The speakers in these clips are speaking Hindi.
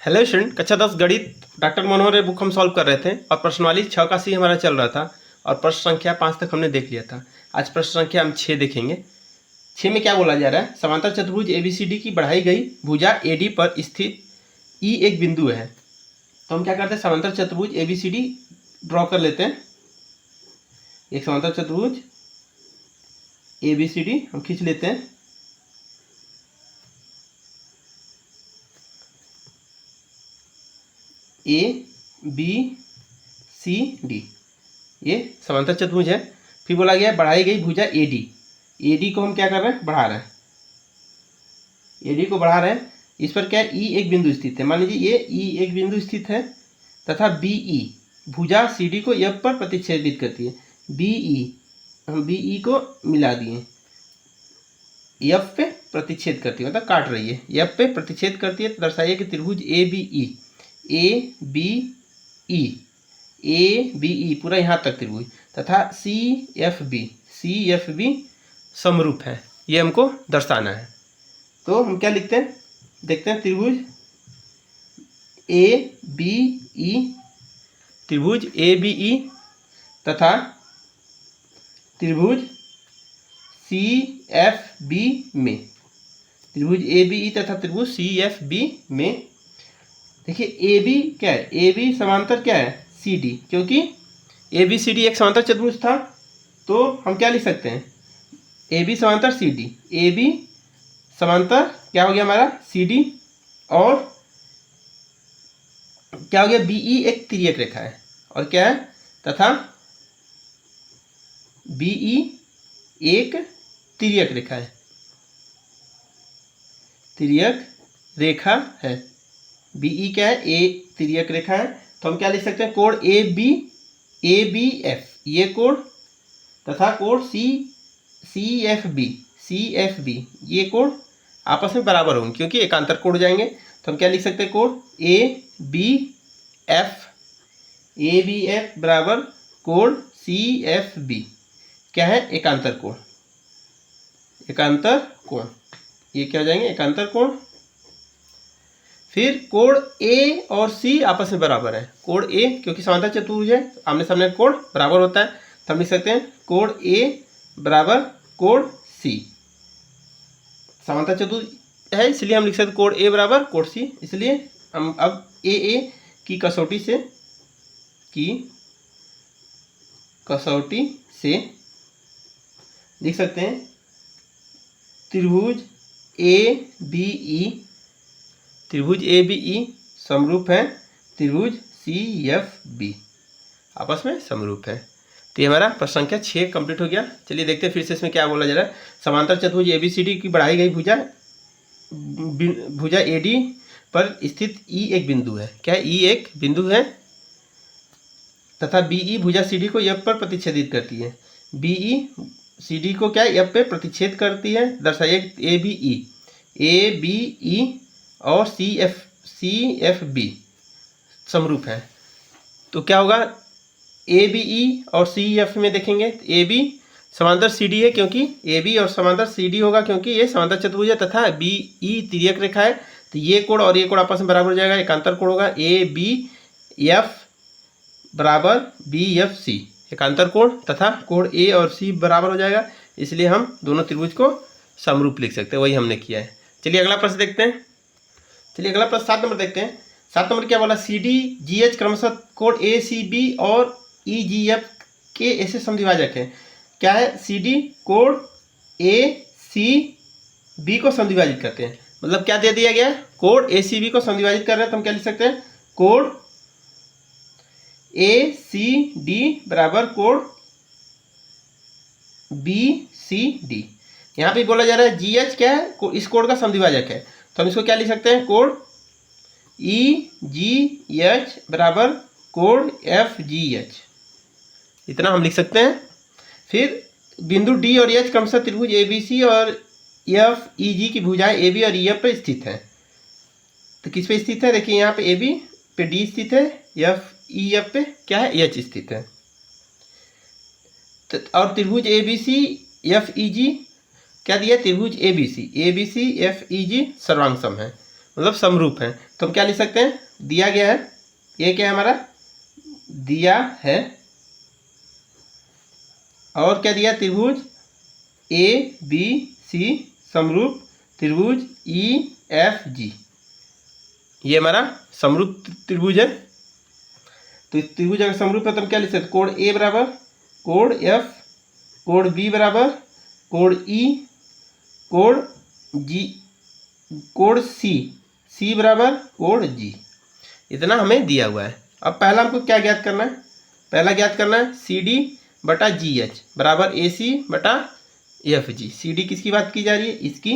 हेलो स्टूडेंट, कक्षा 10 गणित डॉक्टर मनोहर बुक हम सॉल्व कर रहे थे और प्रश्नावली 6 का सी हमारा चल रहा था और प्रश्न संख्या 5 तक हमने देख लिया था। आज प्रश्न संख्या हम 6 देखेंगे। 6 में क्या बोला जा रहा है? समांतर चतुर्भुज एबीसीडी की बढ़ाई गई भुजा एडी पर स्थित ई एक बिंदु है। तो हम क्या करते हैं, समांतर चतुर्भुज एबीसीडी ड्रॉ कर लेते हैं। एक समांतर चतुर्भुज एबीसीडी हम खींच लेते हैं। ए बी सी डी ये समांतर चतुर्भुज है। फिर बोला गया बढ़ाई गई भुजा एडी। एडी को हम क्या कर रहे हैं? बढ़ा रहे हैं। एडी को बढ़ा रहे हैं। इस पर क्या ई एक बिंदु स्थित है। मान लीजिए ये ई एक बिंदु स्थित है तथा बीई भुजा सीडी को एफ पर प्रतिच्छेदित करती है। बीई हम बीई को मिला दिए, एफ पे प्रतिच्छेद करती है, मतलब काट रही है, एफ पे प्रतिच्छेद करती है। तो दर्शाइए कि त्रिभुज ए बी ई पूरा यहाँ तक त्रिभुज तथा सी एफ बी समरूप है। ये हमको दर्शाना है। तो हम क्या लिखते हैं, देखते हैं। त्रिभुज ए बी ई तथा त्रिभुज सी एफ बी में, त्रिभुज ए बी ई तथा त्रिभुज सी एफ बी में देखिए ए बी क्या है? ए बी समांतर क्या है? सी डी, क्योंकि ए बी सी डी एक समांतर चतुर्भुज था। तो हम क्या लिख सकते हैं? ए बी समांतर सी डी। ए बी समांतर क्या हो गया हमारा? C D. और क्या हो गया? बी ई एक तिर्यक रेखा है। और क्या है? तथा बी ई एक तिर्यक रेखा है, तिर्यक रेखा है। बीई क्या है? ए तिर्यक रेखा है। तो हम क्या लिख सकते हैं? कोण ए बी एफ ये कोण तथा कोण सी एफ बी ये कोण आपस में बराबर होंगे, क्योंकि एकांतर कोण हो जाएंगे। तो हम क्या लिख सकते हैं? कोण ए बी एफ बराबर कोण सी एफ बी क्या है? एकांतर कोण। एकांतर कोण ये क्या हो जाएंगे? एकांतर कोण। फिर कोण ए और सी आपस में बराबर है। कोण ए क्योंकि समांतर चतुर्भुज है, आमने सामने कोण बराबर होता है। तो हम लिख सकते हैं कोण ए बराबर कोण सी। समांतर चतुर्भुज है इसलिए हम लिख सकते हैं कोण ए बराबर कोण सी। इसलिए हम अब ए की कसौटी से लिख सकते हैं त्रिभुज ए बी ई समरूप है त्रिभुज सी एफ बी, आपस में समरूप है। तो ये हमारा प्रश्न संख्या 6 कंप्लीट हो गया। चलिए देखते हैं फिर से इसमें क्या बोला जा रहा है। समांतर चतुर्भुज ए बी सी डी की बढ़ाई गई भुजा ए डी पर स्थित ई एक बिंदु है। क्या है? ई एक बिंदु है तथा बी ई भुजा सी डी को एफ पर प्रतिच्छेदित करती है। बी ई सी डी को क्या है? एफ पे प्रतिच्छेद करती है। दर्शाइए ए बी ई और सी एफ बी समरूप है। तो क्या होगा? ए बी ई और सी एफ में देखेंगे ए बी समांतर सी डी है, क्योंकि ए बी और समांतर सी डी होगा क्योंकि ये समांतर चतुर्भुज है तथा बी ई तिर्यक रेखा है। तो ये कोण और ये कोण आपस में बराबर हो जाएगा, एकांतर कोण होगा। ए बी एफ बराबर बी एफ सी एकांतर कोण तथा कोण ए और सी बराबर हो जाएगा। इसलिए हम दोनों त्रिभुज को समरूप लिख सकते हैं। वही हमने किया है। चलिए अगला प्रश्न देखते हैं। चलिए अगला प्रश्न 7 नंबर देखते हैं। 7 नंबर क्या बोला? सी डी जी एच क्रमशः कोण ए सी बी और ई जी एफ के ऐसे समद्विभाजक है। क्या है? सी डी कोण ए सी बी को समद्विभाजित करते हैं। मतलब क्या दे दिया गया? कोण ए सी बी को समद्विभाजित कर रहे हैं। तो हम क्या लिख सकते हैं? कोण ए सी डी बराबर कोण बी सी डी। यहाँ पे बोला जा रहा है जी एच क्या है? इस कोण का समद्विभाजक है। तो हम इसको क्या लिख सकते हैं? कोण ई जी एच बराबर कोण एफ जी एच, इतना हम लिख सकते हैं। फिर बिंदु डी और एच क्रमशः त्रिभुज ए बी सी और एफ ई जी की भुजाएं ए बी और ई एफ पर स्थित है। तो किस पे स्थित है? देखिए यहाँ पे ए बी पे डी स्थित है, एफ ई एफ पे क्या है? एच स्थित है। तो और त्रिभुज A B C F E जी क्या दिया? त्रिभुज A B C F E जी सर्वांग सम है। मतलब समरूप हैं। तो हम क्या लिख सकते हैं, दिया गया है, ये क्या है हमारा, दिया है, और क्या दिया, त्रिभुज ए बी सी समरूप त्रिभुज ई एफ जी, ये हमारा समरूप त्रिभुज है। तो इस त्रिभुज अगर समरूप है तो हम क्या लिख सकते हैं, कोण ए बराबर कोण एफ, कोण बी बराबर कोण ई, कोण जी, कोण सी, सी बराबर कोण जी, इतना हमें दिया हुआ है। अब पहला हमको क्या ज्ञात करना है, पहला ज्ञात करना है सी डी बटा जी एच बराबर ए सी बटा एफ जी। सी डी किसकी बात की जा रही है, इसकी,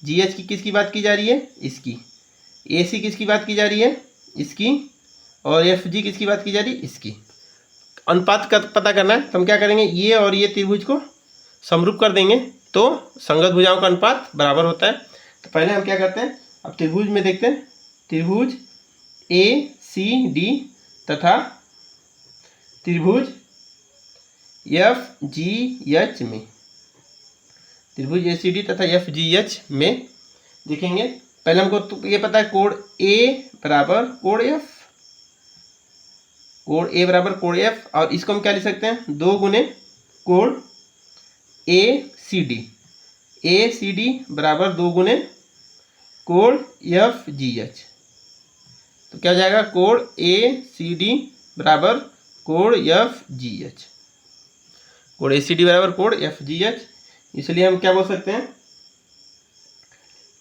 जी एच की किसकी बात की जा रही है, इसकी, ए सी किसकी बात की जा रही है, इसकी, और एफ जी किसकी बात की जा रही है, इसकी। अनुपात का पता करना है तो हम क्या करेंगे, ये और ये त्रिभुज को समरूप कर देंगे तो संगत भुजाओं का अनुपात बराबर होता है। तो पहले हम क्या करते हैं, अब त्रिभुज में देखते हैं, त्रिभुज ए सी डी तथा त्रिभुज एफ जी एच में, त्रिभुज ए सी डी तथा एफ जी एच में देखेंगे। पहले हमको तो ये पता है कोण ए बराबर कोण एफ, कोण ए बराबर कोण एफ, और इसको हम क्या लिख सकते हैं, 2 गुने कोण ए सी डी, ए सी डी बराबर 2 गुने कोण एफ जी एच। तो क्या हो जाएगा, कोण ए सी डी बराबर कोण एफ जी एच, कोण ए सी डी बराबर कोण एफ जी एच। इसलिए हम क्या बोल सकते हैं,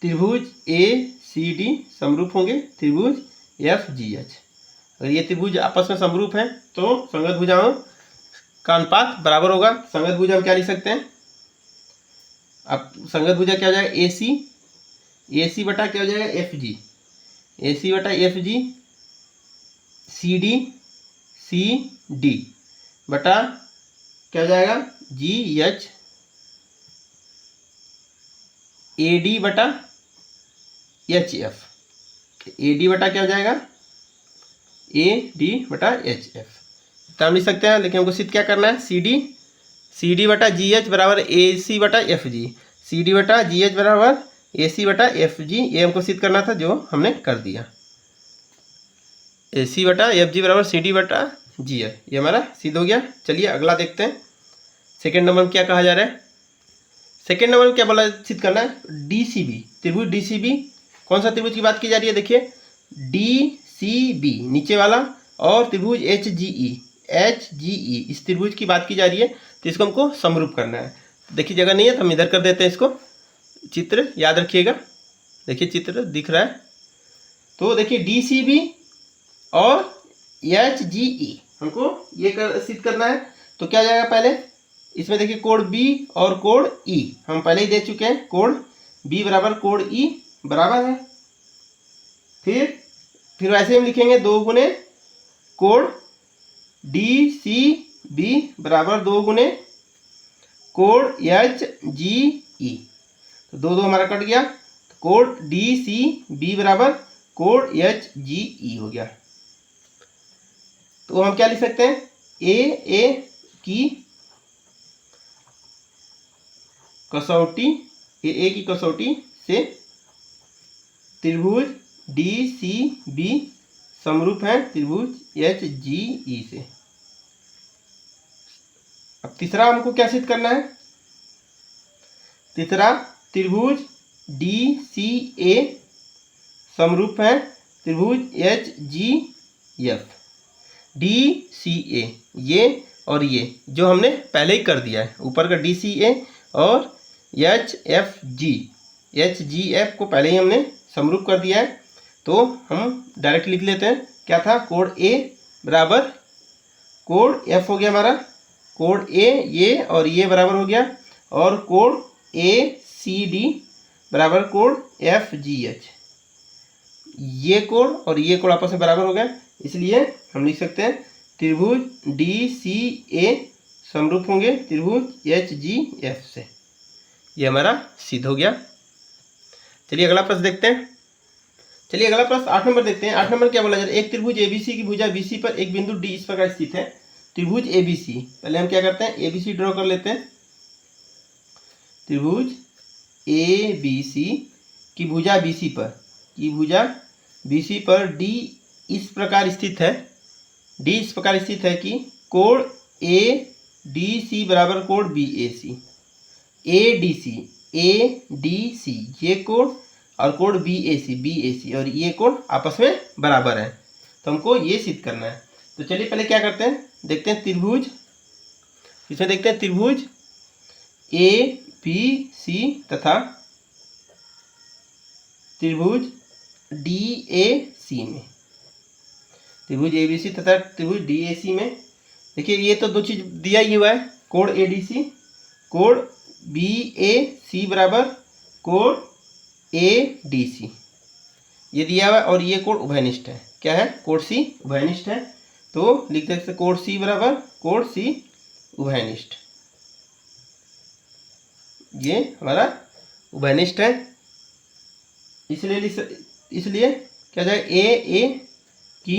त्रिभुज ए सी डी समरूप होंगे त्रिभुज एफ जी एच। अगर ये त्रिभुज आपस में समरूप है तो संगत भुजाओं का अनुपात बराबर होगा। संगत भुजा हम क्या लिख सकते हैं, अब संगत भुजा क्या हो जाएगा, ए सी, ए सी बटा क्या हो जाएगा, एफ जी, ए सी बटा F G, C D, C D बटा क्या हो जाएगा, जी एच, ए डी बटा एच एफ, ए डी बटा क्या हो जाएगा, ए डी बटा एच एफ। तो हम लिख सकते हैं, लेकिन हमको सिद्ध क्या करना है, सी डी बटा जी एच बराबर ए सी बटा एफ जी, सी डी बटा जी एच बराबर ए सी बटा एफ जी, ये हमको सिद्ध करना था जो हमने कर दिया। ए सी बटा एफ जी बराबर सी डी बटा जी एच, ये हमारा सिद्ध हो गया। चलिए अगला देखते हैं, सेकेंड नंबर में क्या कहा जा रहा है। सेकेंड नंबर में क्या बोला, सिद्ध करना है डी सी बी, त्रिभुज डी सी बी, कौन सा त्रिभुज की बात की जा रही है, देखिए डी सी बी नीचे वाला, और त्रिभुज एच जी ई, इस त्रिभुज की बात की जा रही है। तो इसको हमको समरूप करना है। देखिए जगह नहीं है तो हम इधर कर देते हैं इसको, चित्र याद रखिएगा, देखिए चित्र दिख रहा है। तो देखिए डी सी बी और एच जी ई हमको ये सिद्ध करना है। तो क्या जाएगा, पहले इसमें देखिए कोण बी और कोण ई हम पहले ही दे चुके हैं, कोण बी बराबर कोण ई बराबर है, फिर वैसे हम लिखेंगे 2 गुने कोण डी सी बी बराबर 2 गुने कोण एच जी ई, तो 2 हमारा कट गया, तो कोण डी सी बी बराबर कोण एच जी ई हो गया। तो हम क्या लिख सकते हैं, ए की कसौटी, ए की कसौटी से त्रिभुज डी सी बी समरूप है त्रिभुज एच जी ई से। अब तीसरा हमको क्या सिद्ध करना है, तीसरा त्रिभुज डी सी ए समरूप है त्रिभुज H G F. D C A ये और ये जो हमने पहले ही कर दिया है, ऊपर का डी सी ए और H F G, H G F को पहले ही हमने समरूप कर दिया है। तो हम डायरेक्ट लिख लेते हैं, क्या था, कोण ए बराबर कोण एफ हो गया हमारा, कोण ए ये और ये बराबर हो गया, और कोण ए सी डी बराबर कोण एफ जी एच, ये कोण और ये कोण आपस में बराबर हो गया। इसलिए हम लिख सकते हैं त्रिभुज डी सी ए समरूप होंगे त्रिभुज एच जी एफ से, ये हमारा सिद्ध हो गया। चलिए अगला प्रश्न देखते हैं। चलिए अगला प्रश्न 8 नंबर देखते हैं। 8 नंबर क्या बोला जा रहा है, एक त्रिभुज एबीसी की भुजा बीसी पर एक बिंदु डी इस प्रकार स्थित है, त्रिभुज एबीसी। पहले हम क्या करते हैं, एबीसी ड्रॉ कर लेते हैं। त्रिभुज एबीसी की भुजा बीसी पर की भुजा BC पर D इस प्रकार स्थित है, D इस प्रकार स्थित है कि कोण ADC बराबर कोण BAC, ADC ये कोण और कोण BAC और ये कोण आपस में बराबर है। तो हमको ये सिद्ध करना है। तो चलिए पहले क्या करते हैं, देखते हैं त्रिभुज, इसमें देखते हैं त्रिभुज ABC तथा त्रिभुज DAC में, त्रिभुज ABC तथा त्रिभुज DAC में देखिए ये तो दो चीज दिया ही हुआ है, कोण ADC, कोण BAC बराबर कोण ADC ये दिया हुआ है और ये कोण उभयनिष्ठ है। क्या है, कोण C उभयनिष्ठ है। तो लिख सकते कोण C बराबर कोण C उभयनिष्ठ, ये हमारा उभयनिष्ठ है। इसलिए क्या जाए, AA की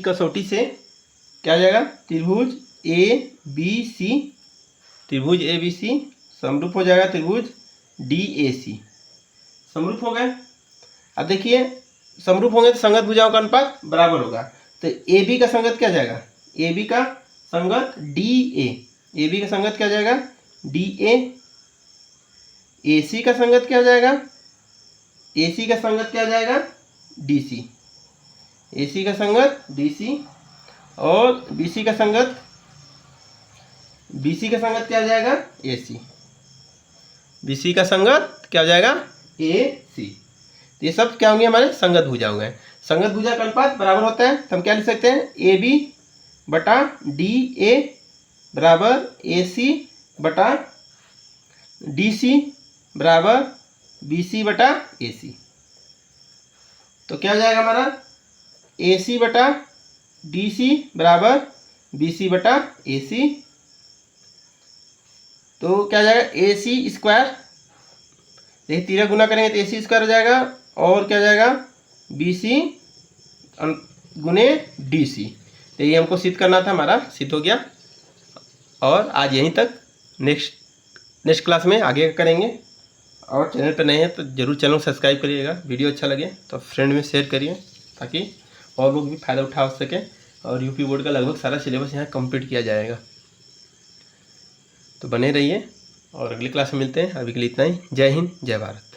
कसौटी से क्या जाएगा, त्रिभुज ABC समरूप हो जाएगा त्रिभुज DAC, समरूप हो गए। अब देखिए समरूप होंगे तो संगत भुजाओं का अनुपात बराबर होगा। तो AB का संगत क्या जाएगा, AB का संगत DA, AB का संगत क्या जाएगा DA, AC का संगत क्या जाएगा, AC का संगत क्या जाएगा DC, AC का संगत DC और BC का संगत क्या जाएगा AC, BC का संगत क्या हो जाएगा AC। तो ये सब क्या होंगे, हमारे संगत भुजा हो गए। संगत भुजा का अनुपात बराबर होता है तो हम क्या लिख सकते हैं, AB बटा DA बराबर AC बटा DC बराबर BC बटा AC। तो क्या हो जाएगा हमारा, AC बटा DC बराबर BC बटा AC। तो क्या हो जाएगा, AC स्क्वायर, देखिए तीनों गुना करेंगे तो AC स्क्वायर हो जाएगा और क्या हो जाएगा BC गुने DC। तो ये हमको सिद्ध करना था, हमारा सिद्ध हो गया। और आज यहीं तक, नेक्स्ट क्लास में आगे करेंगे। और चैनल पर नए हैं तो जरूर चैनल को सब्सक्राइब करिएगा, वीडियो अच्छा लगे तो फ्रेंड में शेयर करिए ताकि और लोग भी फ़ायदा उठा सकें। और यूपी बोर्ड का लगभग सारा सिलेबस यहाँ कंप्लीट किया जाएगा। तो बने रहिए और अगली क्लास में मिलते हैं। अभी के लिए इतना ही। जय हिंद, जय भारत।